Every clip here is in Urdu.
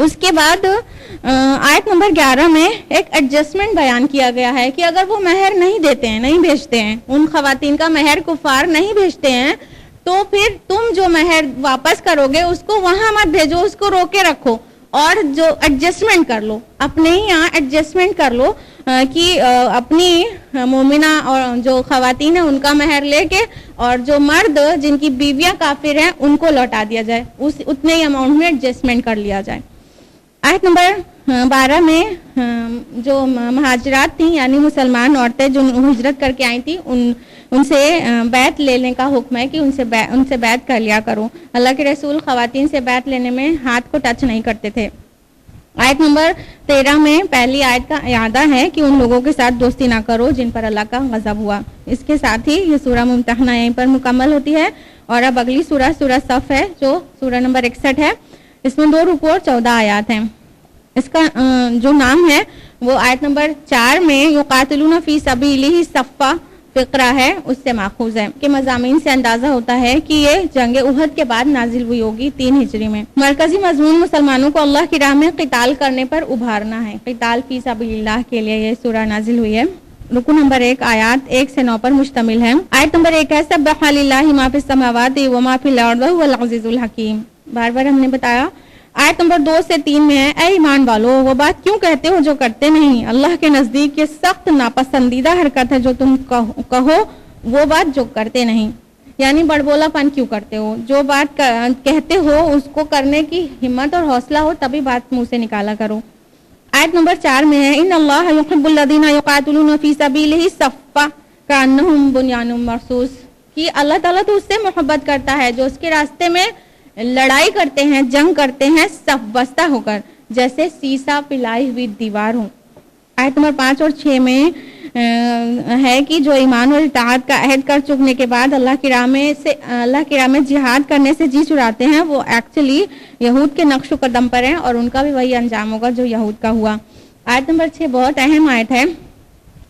اس کے بعد آیت نمبر 11 میں ایک ایڈجسٹمنٹ بیان کیا گیا ہے کہ اگر وہ مہر نہیں دیتے ہیں، نہیں بھیجتے ہیں، ان خواتین کا مہر کفار نہیں بھیجتے ہیں، تو پھر تم جو مہر واپس کرو گے اس کو وہاں مت بھیجو، اس کو روکے رکھو اور جو ایڈجسٹمنٹ کر لو، اپنے ہی یہاں ایڈجسٹمنٹ کر لو کہ اپنی مومنہ اور جو خواتین ہیں ان کا مہر لے کے اور جو مرد جن کی بیویاں کافر ہیں ان کو لوٹا دیا جائے، اس اتنے ہی اماؤنٹ میں ایڈجسٹمنٹ کر لیا جائے۔ آیت نمبر 12 میں جو مہاجرات تھیں یعنی مسلمان عورتیں جو ہجرت کر کے آئی تھیں ان سے بیعت لینے کا حکم ہے کہ ان سے بیعت کر لیا کرو۔ اللہ کے رسول خواتین سے بیعت لینے میں ہاتھ کو ٹچ نہیں کرتے تھے۔ آیت نمبر 13 میں پہلی آیت کا اعادہ ہے کہ ان لوگوں کے ساتھ دوستی نہ کرو جن پر اللہ کا غضب ہوا۔ اس کے ساتھ ہی یہ سورہ ممتحنہ یہیں پر مکمل ہوتی ہے، اور اب اگلی سورہ صف ہے جو سورہ نمبر 61 ہے۔ اس میں 2 رکوع اور 14 آیات ہیں۔ اس کا جو نام ہے وہ آیت نمبر 4 میں یقاتلون فی سبیلہ صفا فقرہ ہے، اس سے ماخوذ ہے کہ مضامین سے اندازہ ہوتا ہے کہ یہ جنگ احد کے بعد نازل ہوئی ہوگی 3 ہجری میں۔ مرکزی مضمون مسلمانوں کو اللہ کی راہ میں قتال کرنے پر ابھارنا ہے، قتال فی سبیل اللہ کے لیے یہ سورہ نازل ہوئی ہے۔ رکو نمبر 1 آیات 1 سے 9 پر مشتمل ہے۔ آیت نمبر 1 ہے سبح للہ ما فی السماوات و ما فی الارض وهو العزیز الحکیم۔ بار بار ہم نے بتایا۔ آیت نمبر 2 سے 3 میں ہے اے ایمان والو وہ بات کیوں کہتے ہو جو کرتے نہیں، اللہ کے نزدیک یہ سخت ناپسندیدہ حرکت ہے جو تم کہو وہ بات جو کرتے نہیں، یعنی بڑبولا پن کیوں کرتے ہو، جو بات کہتے ہو اس کو کرنے کی ہمت اور حوصلہ ہو تبھی بات منہ سے نکالا کرو۔ آیت نمبر 4 میں ہے ان اللہ یحب الذین یقاتلون فی سبیلہ صفا کانہم بنیان مرصوص، کہ اللہ تعالیٰ تو اس سے محبت کرتا ہے جو اس کے راستے میں لڑائی کرتے ہیں، جنگ کرتے ہیں صف بستہ ہو کر، جیسے سیسا پلائی ہوئی دیوار ہو۔ آیت نمبر 5 اور 6 میں ہے کہ جو ایمان اور اطاعت کا عہد کر چکنے کے بعد اللہ کی راہ میں جہاد کرنے سے جی چراتے ہیں وہ ایکچولی یہود کے نقش و قدم پر ہیں اور ان کا بھی وہی انجام ہوگا جو یہود کا ہوا۔ آیت نمبر 6 بہت اہم آیت ہے۔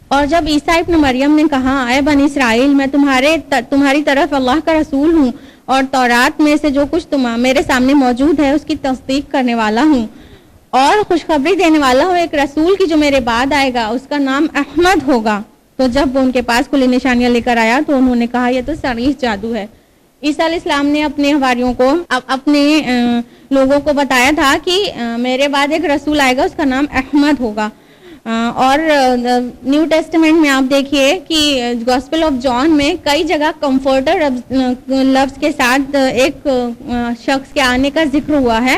اور جب عیسیٰ ابن مریم نے کہا اے بنی اسرائیل میں تمہاری طرف اللہ کا رسول ہوں اور تورات میں سے جو کچھ میرے سامنے موجود ہے اس کی تصدیق کرنے والا ہوں اور خوشخبری دینے والا ہوں ایک رسول کی جو میرے بعد آئے گا، اس کا نام احمد ہوگا، تو جب وہ ان کے پاس کھلی نشانیاں لے کر آیا تو انہوں نے کہا یہ تو صریح جادو ہے۔ عیسیٰ علیہ السلام نے اپنے حواریوں کو اپنے لوگوں کو بتایا تھا کہ میرے بعد ایک رسول آئے گا، اس کا نام احمد ہوگا۔ اور نیو ٹیسٹمنٹ میں آپ دیکھیے کہ گاسپل آف جان میں کئی جگہ کمفرٹر لفظ کے ساتھ ایک شخص کے آنے کا ذکر ہوا ہے،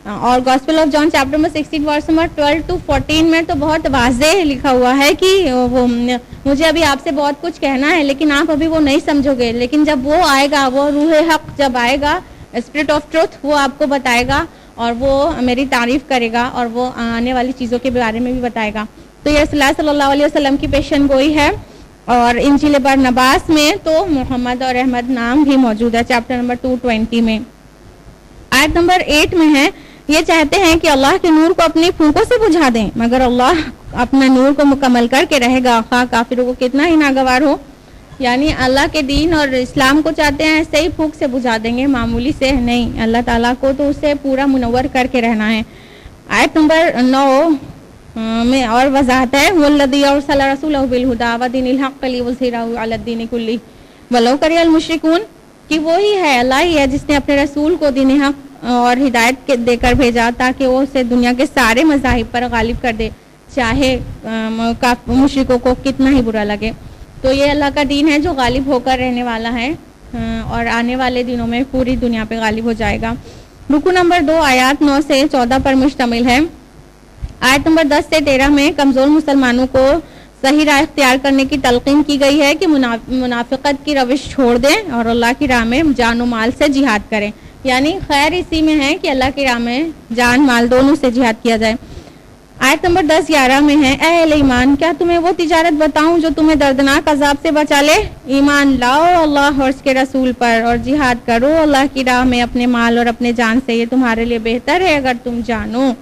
اور gospel of John chapter number 16 verse number 12 to 14 میں تو بہت واضح لکھا ہوا ہے کہ وہ مجھے ابھی آپ سے بہت کچھ کہنا ہے لیکن آپ ابھی وہ نہیں سمجھو گے، لیکن جب وہ آئے گا، وہ روح حق جب آئے گا، اسپرٹ آف ٹروتھ، وہ آپ کو بتائے گا اور وہ میری تعریف کرے گا اور وہ آنے والی چیزوں کے بارے میں بھی بتائے گا۔ تو یہ رسول اللہ صلی اللہ علیہ وسلم کی پیشن گوئی ہے۔ اور انجیل برنباس میں تو محمد اور احمد نام بھی موجود ہے چیپٹر نمبر 220 میں۔ آیت نمبر 8 میں ہے یہ چاہتے ہیں کہ اللہ کے نور کو اپنی پھونکوں سے بجھا دیں مگر اللہ اپنا نور کو مکمل کر کے رہے گا خواہ کافروں کو کتنا ہی ناگوار ہو، یعنی اللہ کے دین اور اسلام کو چاہتے ہیں ایسے ہی پھونک سے بجھا دیں گے، معمولی سے نہیں، اللہ تعالیٰ کو تو اسے پورا منور کر کے رہنا ہے۔ آیت نمبر 9 میں اور وضاحت ہے والذی ارسل رسولہ بالہدی ودین الحق لیظہرہ علی الدین کلہ ولو کرہ المشرکون، کہ وہی ہے، اللہ ہی ہے جس نے اپنے رسول کو دین حق اور ہدایت دے کر بھیجا تاکہ وہ اسے دنیا کے سارے مذاہب پر غالب کر دے، چاہے مشرکوں کو کتنا ہی برا لگے۔ تو یہ اللہ کا دین ہے جو غالب ہو کر رہنے والا ہے اور آنے والے دنوں میں پوری دنیا پہ غالب ہو جائے گا۔ رکو نمبر 2 آیات 9 سے 14 پر مشتمل ہے۔ آیت نمبر 10 سے 13 میں کمزور مسلمانوں کو صحیح راہ اختیار کرنے کی تلقین کی گئی ہے کہ منافقت کی روش چھوڑ دیں اور اللہ کی راہ میں جان و مال سے جہاد کریں، یعنی خیر اسی میں ہے کہ اللہ کی راہ میں جان مال دونوں سے جہاد کیا جائے۔ آیت نمبر 10-11 میں ہے اے اہل ایمان کیا تمہیں وہ تجارت بتاؤں جو تمہیں دردناک عذاب سے بچا لے؟ ایمان لاؤ اللہ اور اس کے رسول پر اور جہاد کرو اللہ کی راہ میں اپنے مال اور اپنے جان سے، یہ تمہارے لیے بہتر ہے اگر تم جانو۔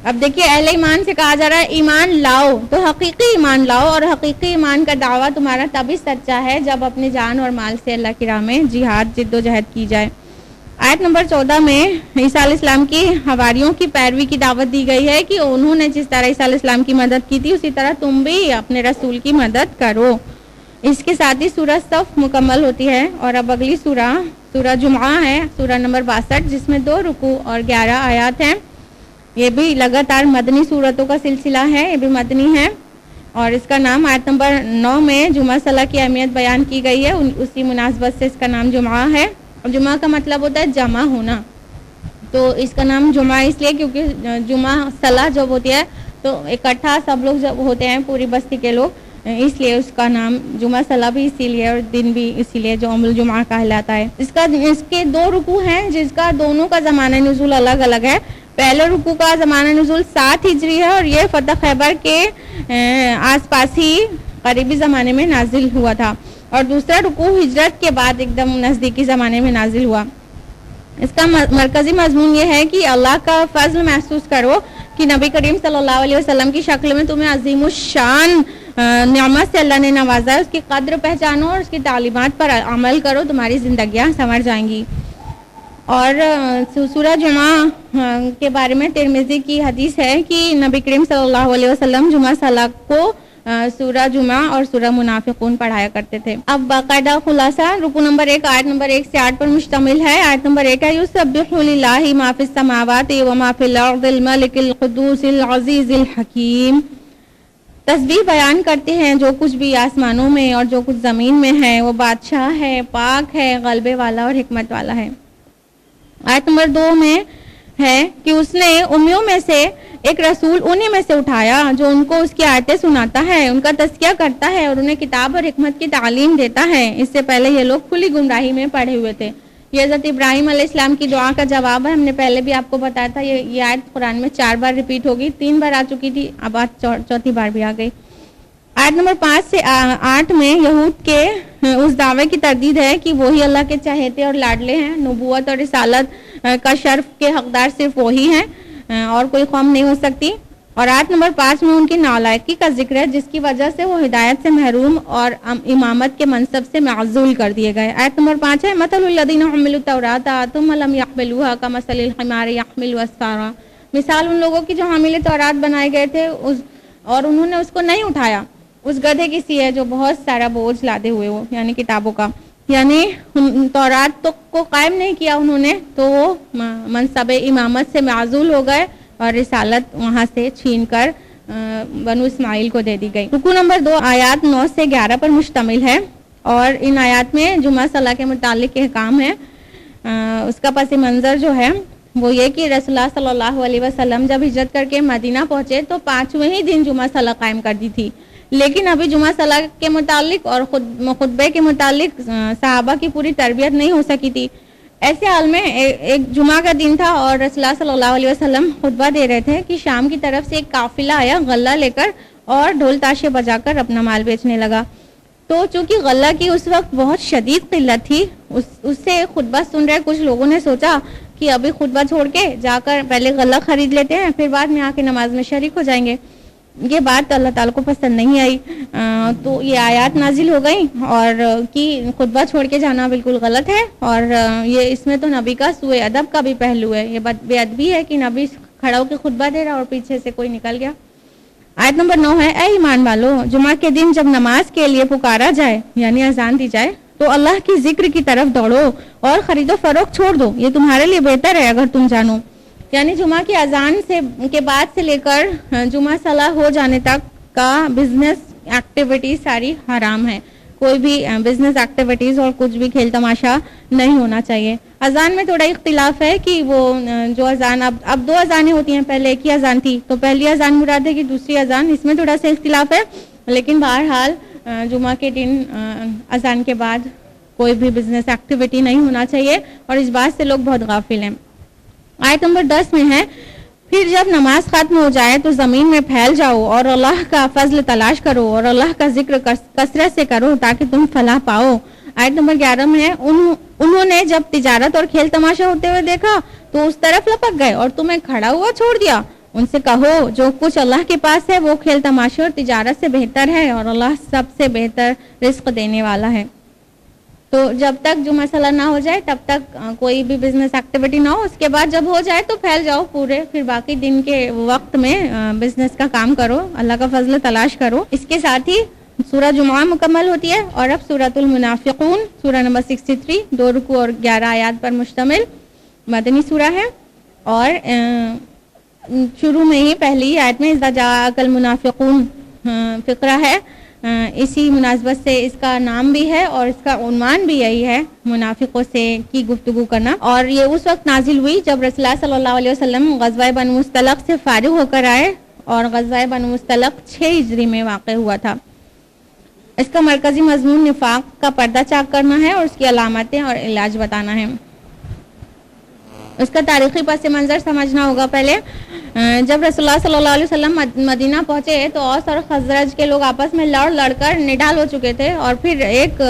اب دیکھیے اہل ایمان سے کہا جا رہا ہے ایمان لاؤ، تو حقیقی ایمان لاؤ، اور حقیقی ایمان کا دعویٰ تمہارا تبھی سچا ہے جب اپنے جان اور مال سے اللہ کی راہ میں جہاد جد و جہد کی جائے۔ آیت نمبر 14 میں عیسیٰ علیہ السلام کی حواریوں کی پیروی کی دعوت دی گئی ہے کہ انہوں نے جس طرح عیسیٰ علیہ السلام کی مدد کی تھی اسی طرح تم بھی اپنے رسول کی مدد کرو. اس کے ساتھ ہی سورہ صف مکمل ہوتی ہے. اور اب اگلی سورہ جمعہ ہے، سورہ نمبر 62، جس میں 2 رکوع اور 11 آیات ہیں. یہ بھی لگاتار مدنی صورتوں کا سلسلہ ہے، یہ بھی مدنی ہے. اور اس کا نام آیت نمبر 9 میں جمعہ صلاح کی اہمیت بیان کی گئی ہے، اسی مناسبت سے اس کا نام جمعہ ہے. اور جمعہ کا مطلب ہوتا ہے جمع ہونا، تو اس کا نام جمعہ اس لیے کیونکہ جمعہ صلاح جب ہوتی ہے تو اکٹھا سب لوگ جب ہوتے ہیں پوری بستی کے لوگ، اس لیے اس کا نام جمعہ صلاح بھی اسی لیے اور دن بھی اسی لیے جو یوم الجمعہ کہلاتا ہے. اس کے 2 رکوع ہیں جس کا دونوں کا زمانہ نزول الگ الگ ہے. پہلے رکوع کا زمانہ نزول 7 ہجری ہے اور یہ فتح خیبر کے آس پاس ہی قریبی زمانے میں نازل ہوا تھا، اور دوسرا رکوع ہجرت کے بعد ایک دم نزدیکی زمانے میں نازل ہوا. اس کا مرکزی مضمون یہ ہے کہ اللہ کا فضل محسوس کرو کہ نبی کریم صلی اللہ علیہ وسلم کی شکل میں تمہیں عظیم الشان نعمت سے اللہ نے نوازا ہے. اس کی قدر پہچانو اور اس کی تعلیمات پر عمل کرو، تمہاری زندگیاں سنور جائیں گی. اور سورہ جمعہ کے بارے میں ترمذی کی حدیث ہے کہ نبی کریم صلی اللہ علیہ وسلم جمعہ صلاح کو سورہ جمعہ اور سورہ منافقون پڑھایا کرتے تھے. اب باقاعدہ خلاصہ رکوع نمبر 1 آیت نمبر 1 سے 8 پر مشتمل ہے. آیت نمبر 1 ہے یسبح للہ ما فی السماوات و ما فی الارض الملک القدوس العزیز الحکیم. تسبیح بیان کرتے ہیں جو کچھ بھی آسمانوں میں اور جو کچھ زمین میں ہے، وہ بادشاہ ہے، پاک ہے، غلبے والا اور حکمت والا ہے. آیت نمبر 2 میں ہے کہ اس نے امیوں میں سے ایک رسول انہی میں سے اٹھایا جو ان کو اس کی آیتیں سناتا ہے، ان کا تزکیہ کرتا ہے اور انہیں کتاب اور حکمت کی تعلیم دیتا ہے. اس سے پہلے یہ لوگ کھلی گمراہی میں پڑے ہوئے تھے. یہ حضرت ابراہیم علیہ السلام کی دعا کا جواب ہے. ہم نے پہلے بھی آپ کو بتایا تھا یہ آیت قرآن میں 4 بار ریپیٹ ہوگی، 3 بار آ چکی تھی، اب آج 4تھی بار بھی آ گئی. آیت نمبر 5 سے 8 میں یہود کے اس دعوے کی تردید ہے کہ وہی اللہ کے چہیتے اور لاڈلے ہیں، نبوت اور رسالت کا شرف کے حقدار صرف وہی ہیں اور کوئی قوم نہیں ہو سکتی. اور آیت نمبر 5 میں ان کی نالائقی کا ذکر ہے جس کی وجہ سے وہ ہدایت سے محروم اور امامت کے منصب سے معزول کر دیے گئے. آیت نمبر 5 ہے مثل الذین حملوا التوراۃ ثم لم یحملوها کمثل الحمار یحمل اسفارا. مثال ان لوگوں کی جو حامل تورات بنائے گئے تھے اور انہوں نے اس کو نہیں اٹھایا، اس گدھے کی سی ہے جو بہت سارا بوجھ لادے ہوئے ہو، یعنی کتابوں کا. یعنی تورات تو کو قائم نہیں کیا انہوں نے، تو وہ منصب امامت سے معزول ہو گئے اور رسالت وہاں سے چھین کر بنو اسماعیل کو دے دی گئی. رکوع نمبر 2 آیات 9 سے 11 پر مشتمل ہے اور ان آیات میں جمعہ صلاح کے متعلق احکام ہے. اس کا پس منظر جو ہے وہ یہ کہ رسول اللہ صلی اللہ علیہ وسلم جب ہجرت کر کے مدینہ پہنچے تو 5ویں ہی دن جمعہ صلاح قائم کر دی تھی، لیکن ابھی جمعہ صلاح کے متعلق اور خطبے کے متعلق صحابہ کی پوری تربیت نہیں ہو سکی تھی. ایسے حال میں ایک جمعہ کا دن تھا اور رسول اللہ صلی اللہ علیہ وسلم خطبہ دے رہے تھے کہ شام کی طرف سے ایک قافلہ آیا غلہ لے کر اور ڈھول تاشے بجا کر اپنا مال بیچنے لگا. تو چونکہ غلہ کی اس وقت بہت شدید قلت تھی، اس سے خطبہ سن رہے کچھ لوگوں نے سوچا کہ ابھی خطبہ چھوڑ کے جا کر پہلے غلہ خرید لیتے ہیں، پھر بعد میں آ کے نماز میں شریک ہو جائیں گے. یہ بات اللہ تعالیٰ کو پسند نہیں آئی، تو یہ آیات نازل ہو گئی اور کہ خطبہ چھوڑ کے جانا بالکل غلط ہے. اور یہ اس میں تو نبی کا سوء ادب کا بھی پہلو ہے. یہ بے ادبی ہے کہ نبی کھڑا ہو کے خطبہ دے رہا اور پیچھے سے کوئی نکل گیا. آیت نمبر 9 ہے اے ایمان والو، جمعہ کے دن جب نماز کے لیے پکارا جائے یعنی اذان دی جائے تو اللہ کی ذکر کی طرف دوڑو اور خرید و فروخت چھوڑ دو، یہ تمہارے لیے بہتر ہے اگر تم جانو. یعنی جمعہ کی اذان کے بعد سے لے کر جمعہ صلاح ہو جانے تک کا بزنس ایکٹیویٹیز ساری حرام ہے. کوئی بھی بزنس ایکٹیویٹیز اور کچھ بھی کھیل تماشا نہیں ہونا چاہیے. اذان میں تھوڑا اختلاف ہے کہ وہ جو اذان اب 2 اذانیں ہوتی ہیں، پہلے ایک ہی اذان تھی تو پہلی اذان مراد ہے کہ دوسری اذان، اس میں تھوڑا سا اختلاف ہے. لیکن بہرحال جمعہ کے دن اذان کے بعد کوئی بھی بزنس ایکٹیویٹی نہیں ہونا چاہیے اور اس بات سے لوگ بہت غافل ہیں. آیت نمبر 10 میں ہے پھر جب نماز ختم ہو جائے تو زمین میں پھیل جاؤ اور اللہ کا فضل تلاش کرو اور اللہ کا ذکر کثرت سے کرو تاکہ تم فلاح پاؤ. آیت نمبر 11 میں ہے انہوں نے جب تجارت اور کھیل تماشا ہوتے ہوئے دیکھا تو اس طرف لپک گئے اور تمہیں کھڑا ہوا چھوڑ دیا. ان سے کہو جو کچھ اللہ کے پاس ہے وہ کھیل تماشے اور تجارت سے بہتر ہے اور اللہ سب سے بہتر رزق دینے والا ہے. تو جب تک جو مسئلہ نہ ہو جائے تب تک کوئی بھی بزنس ایکٹیویٹی نہ ہو. اس کے بعد جب ہو جائے تو پھیل جاؤ پورے, پھر باقی دن کے وقت میں بزنس کا کام کرو, اللہ کا فضل تلاش کرو. اس کے ساتھ ہی سورہ جمعہ مکمل ہوتی ہے. اور اب سورۃ المنافقون سورہ نمبر 63 2 رکوع اور 11 آیات پر مشتمل مدنی سورہ ہے. اور شروع میں ہی پہلی آیت میں اذا جاءک المنافقون فقرہ ہے. اسی مناسبت سے اس کا نام بھی ہے اور اس کا عنوان بھی یہی ہے, منافقوں سے کی گفتگو کرنا. اور یہ اس وقت نازل ہوئی جب رسول اللہ صلی اللہ علیہ وسلم غزوہ بنو مصطلق سے فارغ ہو کر آئے, اور غزوہ بنو مصطلق 6 ہجری میں واقع ہوا تھا. اس کا مرکزی مضمون نفاق کا پردہ چاک کرنا ہے اور اس کی علامتیں اور علاج بتانا ہے. اس کا تاریخی پس منظر سمجھنا ہوگا. پہلے جب رسول اللہ صلی اللہ علیہ وسلم مدینہ پہنچے تو اوس اور خزرج کے لوگ آپس میں لڑ کر نڈال ہو چکے تھے, اور پھر ایک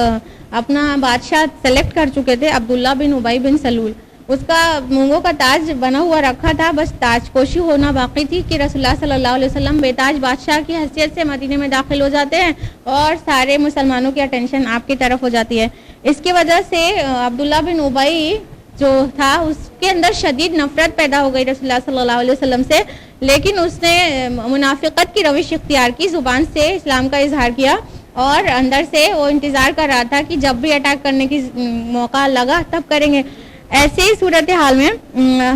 اپنا بادشاہ سلیکٹ کر چکے تھے, عبداللہ بن ابی بن سلول. اس کا مونگوں کا تاج بنا ہوا رکھا تھا, بس تاج پوشی ہونا باقی تھی کہ رسول اللہ صلی اللہ علیہ وسلم بے تاج بادشاہ کی حیثیت سے مدینے میں داخل ہو جاتے ہیں اور سارے مسلمانوں کی اٹینشن آپ کی طرف ہو جاتی ہے. اس کی وجہ سے عبداللہ بن ابی جو تھا اس کے اندر شدید نفرت پیدا ہو گئی رسول اللہ صلی اللہ علیہ وسلم سے, لیکن اس نے منافقت کی روش اختیار کی, زبان سے اسلام کا اظہار کیا اور اندر سے وہ انتظار کر رہا تھا کہ جب بھی اٹیک کرنے کی موقع لگا تب کریں گے. ایسے ہی صورتحال میں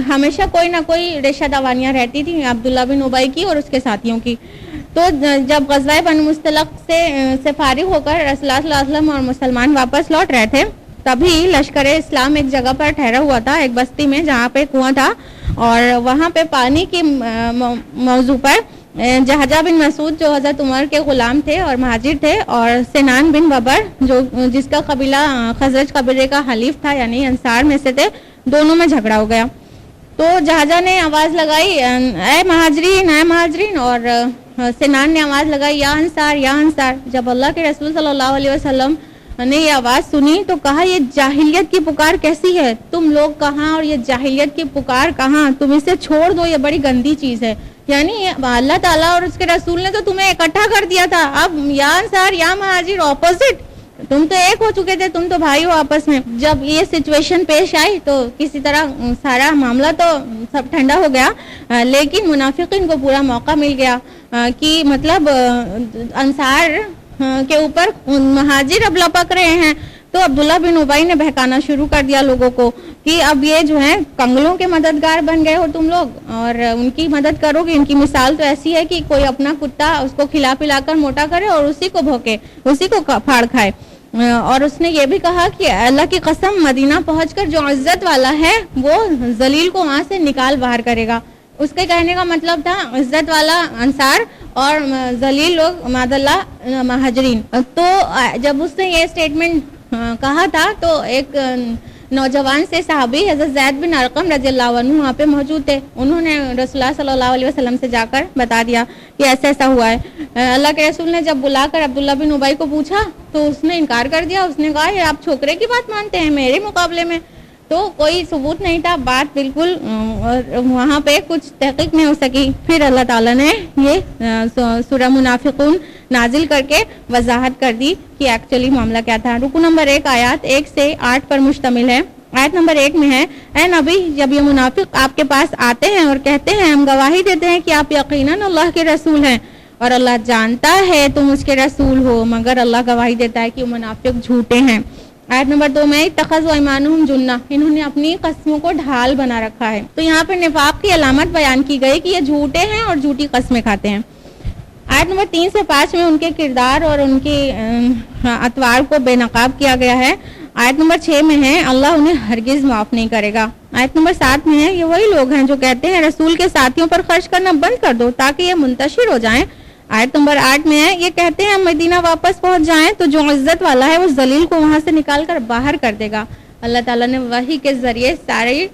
ہمیشہ کوئی نہ کوئی ریشہ دوانیاں رہتی تھیں عبداللہ بن ابی کی اور اس کے ساتھیوں کی. تو جب غزوہ بنو مصطلق سے فارغ ہو کر رسول اللہ صلی اللہ علیہ وسلم اور مسلمان واپس لوٹ رہے تھے, تبھی لشکر اسلام ایک جگہ پر ٹھہرا ہوا تھا, ایک بستی میں جہاں پہ کنواں تھا, اور وہاں پہ پانی کے موضوع پر جہجہ بن مسعود جو حضرت عمر کے غلام تھے اور مہاجر تھے, اور سنان بن ببر جو جس کا قبیلہ خزرج قبیلے کا حلیف تھا یعنی انصار میں سے تھے, دونوں میں جھگڑا ہو گیا. تو جہجہ نے آواز لگائی اے مہاجرین, اور سنان نے آواز لگائی یا انصار. جب اللہ کے رسول صلی اللہ علیہ وسلم نے یہ آواز سنی تو کہا یہ جاہلیت کی پکار کیسی ہے, تم لوگ کہاں اور یہ جاہلیت کی پکار کہاں, تم اسے چھوڑ دو, یہ بڑی گندی چیز ہے. یعنی اللہ تعالیٰ اور اس کے رسول نے تو تمہیں اکٹھا کر دیا تھا, اب یا انصار یا مہاجر اپوزٹ, تم تو ایک ہو چکے تھے, تم تو بھائی ہو آپس میں. جب یہ سچویشن پیش آئی تو کسی طرح سارا معاملہ تو سب ٹھنڈا ہو گیا, لیکن منافقین کو پورا موقع مل گیا کہ مطلب انصار کے اوپر مہاجر اب لپک رہے ہیں. تو عبداللہ بن ابی نے بہکانا شروع کر دیا لوگوں کو کہ اب یہ جو ہیں کنگلوں کے مددگار بن گئے ہو تم لوگ, اور ان کی مدد کرو گے. ان کی مثال تو ایسی ہے کہ کوئی اپنا کتا اس کو کھلا پلا کر موٹا کرے اور اسی کو بھوکے, اسی کو پھاڑ کھائے. اور اس نے یہ بھی کہا کہ اللہ کی قسم مدینہ پہنچ کر جو عزت والا ہے وہ ذلیل کو وہاں سے نکال باہر کرے گا. اس کے کہنے کا مطلب تھا عزت والا انصار اور ذلیل لوگ معاذ اللہ مہاجرین. تو جب اس نے یہ اسٹیٹمنٹ کہا تھا تو ایک نوجوان سے صحابی حضرت زید بن ارقم رضی اللہ عنہ وہاں پہ موجود تھے, انہوں نے رسول اللہ صلی اللہ علیہ وسلم سے جا کر بتا دیا کہ ایسا ہوا ہے. اللہ کے رسول نے جب بلا کر عبداللہ بن ابی کو پوچھا تو اس نے انکار کر دیا. اس نے کہا یہ آپ چھوکرے کی بات مانتے ہیں میرے مقابلے میں, تو کوئی ثبوت نہیں تھا, بات بالکل وہاں پہ کچھ تحقیق نہیں ہو سکی. پھر اللہ تعالیٰ نے یہ سورہ منافقون نازل کر کے وضاحت کر دی کہ ایکچولی معاملہ کیا تھا. رکو نمبر 1 آیات 1 سے 8 پر مشتمل ہے. آیت نمبر 1 میں ہے اے نبی جب یہ منافق آپ کے پاس آتے ہیں اور کہتے ہیں ہم گواہی دیتے ہیں کہ آپ یقیناً اللہ کے رسول ہیں, اور اللہ جانتا ہے تم اس کے رسول ہو, مگر اللہ گواہی دیتا ہے کہ وہ منافق جھوٹے ہیں. آیت نمبر 2 میں اتخذوا ایمانہم جنہ, انہوں نے اپنی قسموں کو ڈھال بنا رکھا ہے. تو یہاں پر نفاق کی علامت بیان کی گئی کہ یہ جھوٹے ہیں اور جھوٹی قسمیں کھاتے ہیں. آیت نمبر 3 سے 5 میں ان کے کردار اور ان کی اطوار کو بے نقاب کیا گیا ہے. آیت نمبر 6 میں ہے اللہ انہیں ہرگز معاف نہیں کرے گا. آیت نمبر 7 میں ہے یہ وہی لوگ ہیں جو کہتے ہیں رسول کے ساتھیوں پر خرچ کرنا بند کر دو تاکہ یہ منتشر ہو جائیں. آیت نمبر 8 میں ہے یہ کہتے ہیں ہم مدینہ واپس پہنچ جائیں تو جو عزت والا ہے وہ ذلیل کو وہاں سے نکال کر باہر کر دے گا. اللہ تعالیٰ نے وحی کے ذریعے ساری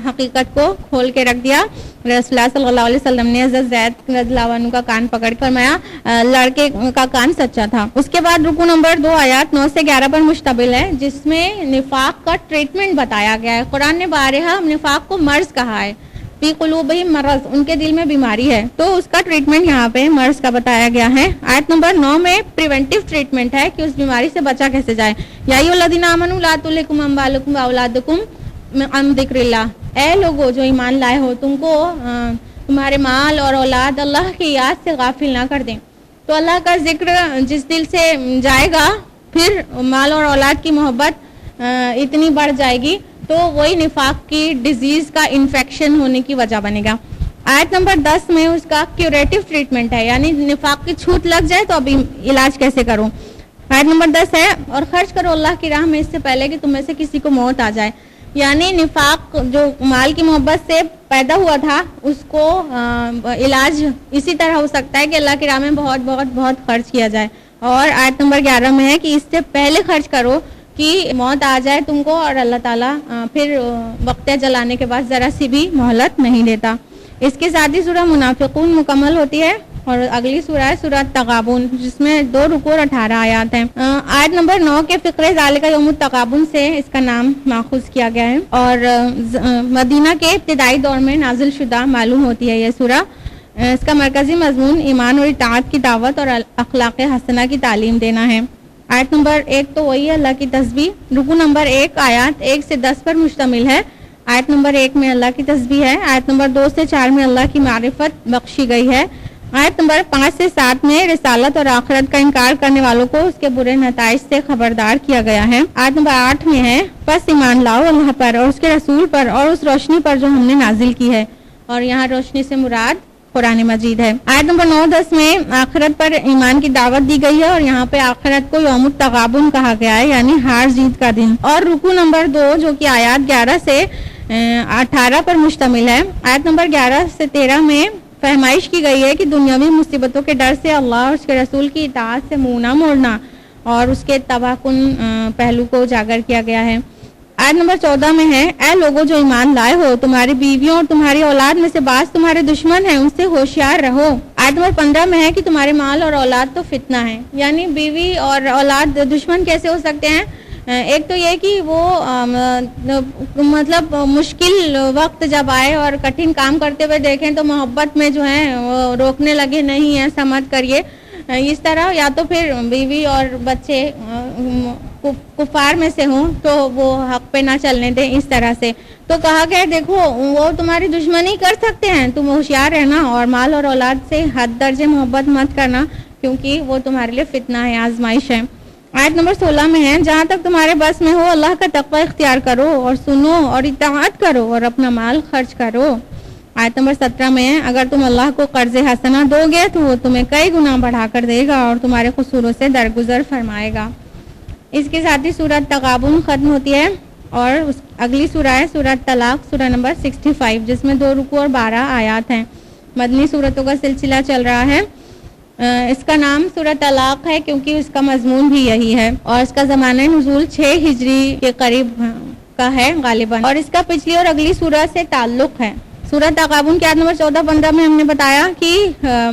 حقیقت کو کھول کے رکھ دیا. رسول اللہ صلی اللہ علیہ وسلم نے حضرت زید رضی اللہ عنہ کا کان پکڑ کر فرمایا لڑکے کا کان سچا تھا. اس کے بعد رکو نمبر 2 آیات 9 سے 11 پر مشتمل ہے جس میں نفاق کا ٹریٹمنٹ بتایا گیا ہے. قرآن نے بارہا نفاق کو مرض کہا ہے. فی قلوبہم مرض، ان کے دل میں بیماری ہے، تو اس کا ٹریٹمنٹ یہاں پہ مرض کا بتایا گیا ہے۔ آیت نمبر 9 میں پریونٹیو ٹریٹمنٹ ہے کہ اس بیماری سے بچا کیسے جائے۔ یا ایھا الذین آمنوا لا تلھکم اموالکم واولادکم عن ذکر اللہ، اے لوگو جو ایمان لائے ہو، تم کو تمہارے مال اور اولاد اللہ کی یاد سے غافل نہ کر دیں۔ تو اللہ کا ذکر جس دل سے جائے گا، پھر مال اور اولاد کی محبت اتنی بڑھ جائے گی تو وہی نفاق کی ڈیزیز کا انفیکشن ہونے کی وجہ بنے گا۔ آیت نمبر 10 میں اس کا کیوریٹو ٹریٹمنٹ ہے، یعنی نفاق کی چھوٹ لگ جائے تو ابھی علاج کیسے کروں۔ آیت نمبر 10 ہے، اور خرچ کرو اللہ کی راہ میں اس سے پہلے کہ تم میں سے کسی کو موت آ جائے۔ یعنی نفاق جو مال کی محبت سے پیدا ہوا تھا، اس کو علاج اسی طرح ہو سکتا ہے کہ اللہ کی راہ میں بہت بہت بہت خرچ کیا جائے۔ اور آیت نمبر 11 میں ہے کہ اس سے پہلے خرچ کرو کہ موت آ جائے تم کو، اور اللہ تعالیٰ پھر وقت جلانے کے بعد ذرا سی بھی مہلت نہیں دیتا۔ اس کے ساتھ ہی سورہ منافقون مکمل ہوتی ہے، اور اگلی سورہ ہے سورہ تغابن، جس میں 2 رکوع اور 18 آیات ہیں۔ آیت نمبر 9 کے فقرے ذالک یوم التغابن سے اس کا نام ماخوذ کیا گیا ہے، اور مدینہ کے ابتدائی دور میں نازل شدہ معلوم ہوتی ہے یہ سورہ۔ اس کا مرکزی مضمون ایمان اور اطاعت کی دعوت اور اخلاق حسنہ کی تعلیم دینا ہے۔ آیت نمبر 1 تو وہی ہے اللہ کی تسبیح، رکوع نمبر 1 آیات 1 سے 10 پر مشتمل ہے۔ آیت نمبر 1 میں اللہ کی تسبیح ہے، آیت نمبر 2 سے 4 میں اللہ کی معرفت بخشی گئی ہے، آیت نمبر 5 سے 7 میں رسالت اور آخرت کا انکار کرنے والوں کو اس کے برے نتائج سے خبردار کیا گیا ہے۔ آیت نمبر 8 میں ہے، پس ایمان لاؤ اللہ پر اور اس کے رسول پر اور اس روشنی پر جو ہم نے نازل کی ہے، اور یہاں روشنی سے مراد قرآن مجید ہے۔ آیت نمبر 9-10 میں آخرت پر ایمان کی دعوت دی گئی ہے، اور یہاں پہ آخرت کو یوم التغابن کہا گیا ہے، یعنی ہار جیت کا دن۔ اور رکوع نمبر 2 جو کہ آیات 11 سے 18 پر مشتمل ہے، آیت نمبر 11 سے 13 میں فہمائش کی گئی ہے کہ دنیاوی مصیبتوں کے ڈر سے اللہ اور اس کے رسول کی اطاعت سے منہ نہ موڑنا، اور اس کے تباہ کن پہلو کو اجاگر کیا گیا ہے۔ آیت نمبر 14 میں ہے، اے لوگوں جو ایمان لائے ہو، تمہاری بیویوں اور تمہاری اولاد میں سے بعض تمہارے دشمن ہیں، ان سے ہوشیار رہو۔ آیت نمبر 15 میں ہے کہ تمہارے مال اور اولاد تو فتنہ ہے، یعنی بیوی اور اولاد دشمن کیسے ہو سکتے ہیں؟ ایک تو یہ کہ وہ مطلب مشکل وقت جب آئے اور کٹھن کام کرتے ہوئے دیکھیں تو محبت میں جو ہے وہ روکنے لگے، نہیں ایسا مت کریے، اس طرح، یا تو پھر بیوی اور بچے کفار میں سے ہوں تو وہ حق پہ نہ چلنے دیں اس طرح سے۔ تو کہا گیا دیکھو وہ تمہاری دشمنی کر سکتے ہیں، تم ہوشیار رہنا، اور مال اور اولاد سے حد درجے محبت مت کرنا، کیونکہ وہ تمہارے لیے فتنہ ہے، آزمائش ہے۔ آیت نمبر 16 میں ہے، جہاں تک تمہارے بس میں ہو اللہ کا تقوی اختیار کرو اور سنو اور اطاعت کرو اور اپنا مال خرچ کرو۔ آیت نمبر 17 میں ہے، اگر تم اللہ کو قرض حسنہ دو گے تو وہ تمہیں کئی گنا بڑھا کر دے گا اور تمہارے قصوروں سے درگزر فرمائے گا۔ اس کے ساتھ ہی سورۃ تغابن ختم ہوتی ہے، اور اگلی سورہ ہے سورۃ طلاق، سورہ نمبر 65، جس میں 2 رکوع اور 12 آیات ہیں۔ مدنی سورتوں کا سلسلہ چل رہا ہے۔ اس کا نام سورہ طلاق ہے کیونکہ اس کا مضمون بھی یہی ہے، اور اس کا زمانہ نزول 6 ہجری کے قریب کا ہے غالباً، اور اس کا پچھلی اور اگلی سورہ سے تعلق ہے۔ سورہ تغابن کے آیت نمبر 14-15 میں ہم نے بتایا کہ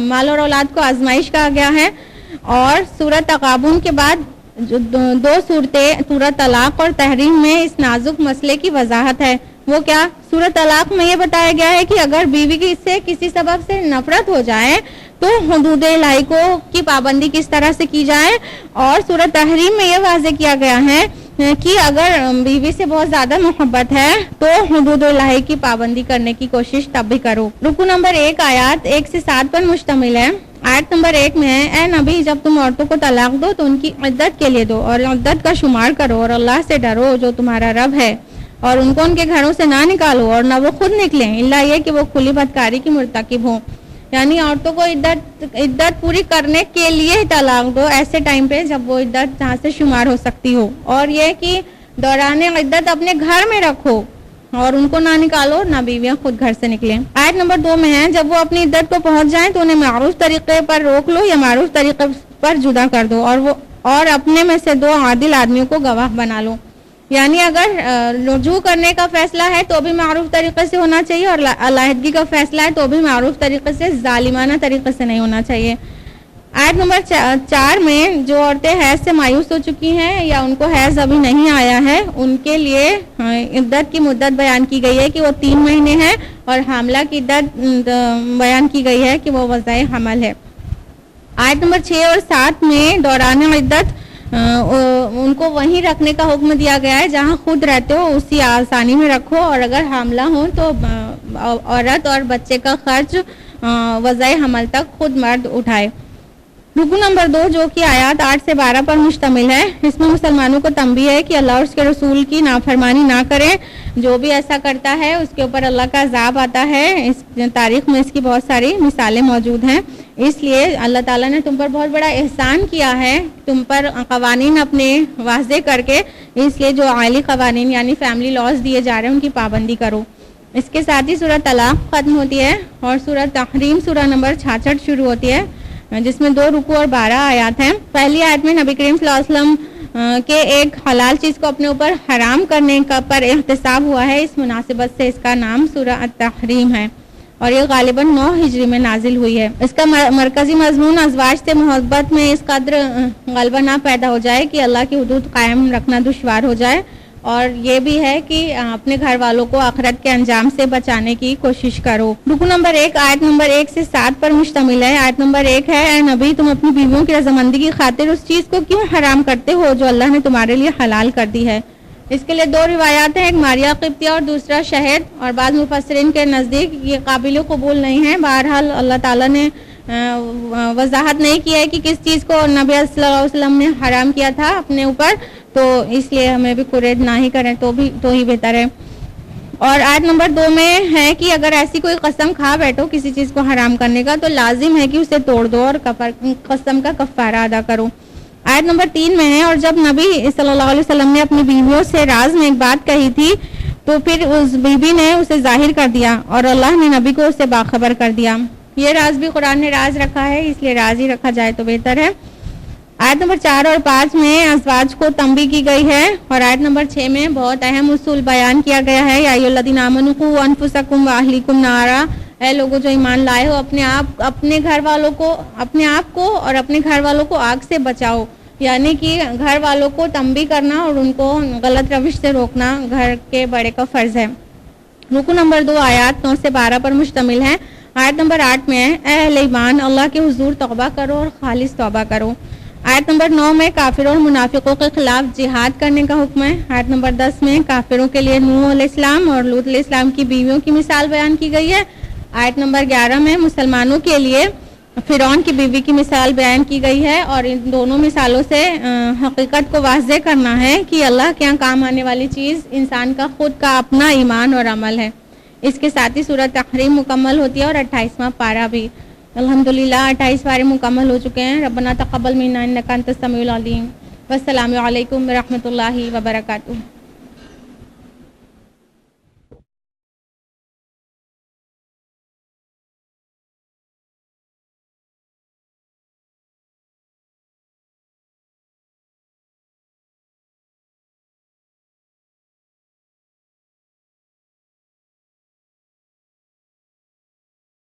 مال اور اولاد کو آزمائش کہا گیا ہے، اور سورہ تغابن کے بعد جو 2 صورتیں سورہ طلاق اور تحریم میں اس نازک مسئلے کی وضاحت ہے۔ وہ کیا؟ سورہ طلاق میں یہ بتایا گیا ہے کہ اگر بیوی کی سے کسی سبب سے نفرت ہو جائے تو حدود الہی کی پابندی کس طرح سے کی جائے، اور سورہ تحریم میں یہ واضح کیا گیا ہے کہ اگر بیوی سے بہت زیادہ محبت ہے تو حدود الہی کی پابندی کرنے کی کوشش تب بھی کرو۔ رکوع نمبر 1 آیات 1 سے 7 پر مشتمل ہے۔ آیت نمبر 1 میں ہے، اے نبی جب تم عورتوں کو طلاق دو تو ان کی عدت کے لیے دو اور عدت کا شمار کرو، اور اللہ سے ڈرو جو تمہارا رب ہے، اور ان کو ان کے گھروں سے نہ نکالو اور نہ وہ خود نکلیں، الا یہ کہ وہ کھلی بدکاری کی مرتکب ہوں۔ یعنی عورتوں کو عدت پوری کرنے کے لیے طلاق دو ایسے ٹائم پہ جب وہ عدت جہاں سے شمار ہو سکتی ہو، اور یہ کہ دوران عدت اپنے گھر میں رکھو اور ان کو نہ نکالو، نہ بیویاں خود گھر سے نکلیں۔ آیت نمبر 2 میں ہے، جب وہ اپنی عدت کو پہنچ جائیں تو انہیں معروف طریقے پر روک لو یا معروف طریقے پر جدا کر دو، اور اپنے میں سے 2 عادل آدمیوں کو گواہ بنا لو۔ یعنی اگر رجوع کرنے کا فیصلہ ہے تو بھی معروف طریقے سے ہونا چاہیے، اور علیحدگی کا فیصلہ ہے تو بھی معروف طریقے سے، ظالمانہ طریقے سے نہیں ہونا چاہیے۔ آیت نمبر 4 میں جو عورتیں حیض سے مایوس ہو چکی ہیں یا ان کو حیض ابھی نہیں آیا ہے ان کے لیے عدت کی مدت بیان کی گئی ہے کہ وہ 3 مہینے ہے، اور حاملہ کی عدت بیان کی گئی ہے کہ وہ وضع حمل ہے۔ آیت نمبر 6 اور 7 میں دوران عدت ان کو وہیں رکھنے کا حکم دیا گیا ہے جہاں خود رہتے ہو، اسی آسانی میں رکھو، اور اگر حاملہ ہوں تو عورت اور بچے کا خرچ وضع حمل تک خود مرد اٹھائے۔ رکن نمبر 2 جو کہ آیات 8 سے 12 پر مشتمل ہے، اس میں مسلمانوں کو تنبیہ ہے کہ اللہ اور اس کے رسول کی نافرمانی نہ کریں، جو بھی ایسا کرتا ہے اس کے اوپر اللہ کا عذاب آتا ہے۔ اس تاریخ میں اس کی بہت ساری مثالیں موجود ہیں، اس لیے اللہ تعالیٰ نے تم پر بہت بڑا احسان کیا ہے، تم پر قوانین اپنے واضح کر کے، اس لیے جو عائلی قوانین یعنی فیملی لاز دیے جا رہے ہیں ان کی پابندی کرو۔ اس کے ساتھ ہی سورہ طلاق ختم ہوتی ہے اور سورہ تحریم سورہ نمبر 66 شروع ہوتی ہے، جس میں 2 رکوع اور 12 آیات ہیں۔ پہلی آیت میں نبی کریم صلی اللہ علیہ وسلم کے ایک حلال چیز کو اپنے اوپر حرام کرنے کا پر احتساب ہوا ہے، اس مناسبت سے اس کا نام سورہ التحریم ہے، اور یہ غالباً 9 ہجری میں نازل ہوئی ہے۔ اس کا مرکزی مضمون ازواج سے محبت میں اس قدر غلبہ نہ پیدا ہو جائے کہ اللہ کی حدود قائم رکھنا دشوار ہو جائے، اور یہ بھی ہے کہ اپنے گھر والوں کو آخرت کے انجام سے بچانے کی کوشش کرو۔ رکن نمبر 1 آیت نمبر 1 سے 7 پر مشتمل ہے۔ آیت نمبر 1 ہے، اے نبی تم اپنی بیویوں کی رضامندی کی خاطر اس چیز کو کیوں حرام کرتے ہو جو اللہ نے تمہارے لیے حلال کر دی ہے۔ اس کے لیے 2 روایات ہیں، ایک ماریہ قبطیہ اور دوسرا شہد، اور بعض مفسرین کے نزدیک یہ قابل قبول نہیں ہے۔ بہرحال اللہ تعالیٰ نے وضاحت نہیں کیا ہے کہ کس چیز کو نبی صلی اللہ علیہ وسلم نے حرام کیا تھا اپنے اوپر، تو اس لیے ہمیں بھی قرید نہ ہی کریں تو ہی بہتر ہے۔ اور آیت نمبر 2 میں ہے کہ اگر ایسی کوئی قسم کھا بیٹھو کسی چیز کو حرام کرنے کا تو لازم ہے کہ اسے توڑ دو اور قسم کا کفارہ ادا کرو۔ آیت نمبر 3 میں ہے، اور جب نبی صلی اللہ علیہ وسلم نے اپنی بیویوں سے راز میں ایک بات کہی تھی تو پھر اس بیوی نے اسے ظاہر کر دیا اور اللہ نے نبی کو اس سے باخبر کر دیا۔ یہ راز بھی قرآن نے راز رکھا ہے، اس لیے راز ہی رکھا جائے تو بہتر ہے۔ آیت نمبر 4 اور 5 میں ازواج کو تنبیہ کی گئی ہے، اور آیت نمبر 6 میں بہت اہم اصول بیان کیا گیا ہے۔ یا ایھا الذین آمنوا قوا انفسکم واہلیکم نارا، اے لوگوں جو ایمان لائے ہو اپنے گھر والوں کو اور اپنے گھر والوں کو آگ سے بچاؤ، یعنی کہ گھر والوں کو تنبیہ کرنا اور ان کو غلط روش سے روکنا گھر کے بڑے کا فرض ہے۔ رکن نمبر 2 آیات 9 سے 12 پر مشتمل ہے۔ آیت نمبر 8 میں ہے، اے اہل ایمان اللہ کے حضور توبہ کرو اور خالص توبہ کرو۔ آیت نمبر 9 میں کافروں اور منافقوں کے خلاف جہاد کرنے کا حکم ہے۔ آیت نمبر 10 میں کافروں کے لیے نوح علیہ السلام اور لوط علیہ السلام کی بیویوں کی مثال بیان کی گئی ہے۔ آیت نمبر 11 میں مسلمانوں کے لیے فرعون کی بیوی کی مثال بیان کی گئی ہے، اور ان دونوں مثالوں سے حقیقت کو واضح کرنا ہے کہ اللہ کے یہاں کام آنے والی چیز انسان کا خود کا اپنا ایمان اور عمل ہے۔ اس کے ساتھ ہی سورہ تحریم مکمل ہوتی ہے اور 28واں پارہ بھی۔ الحمدللہ 28 پارے مکمل ہو چکے ہیں۔ ربنا تقبل منا انک انت السمیع العلیم۔ والسلام علیکم ورحمۃ اللہ وبرکاتہ۔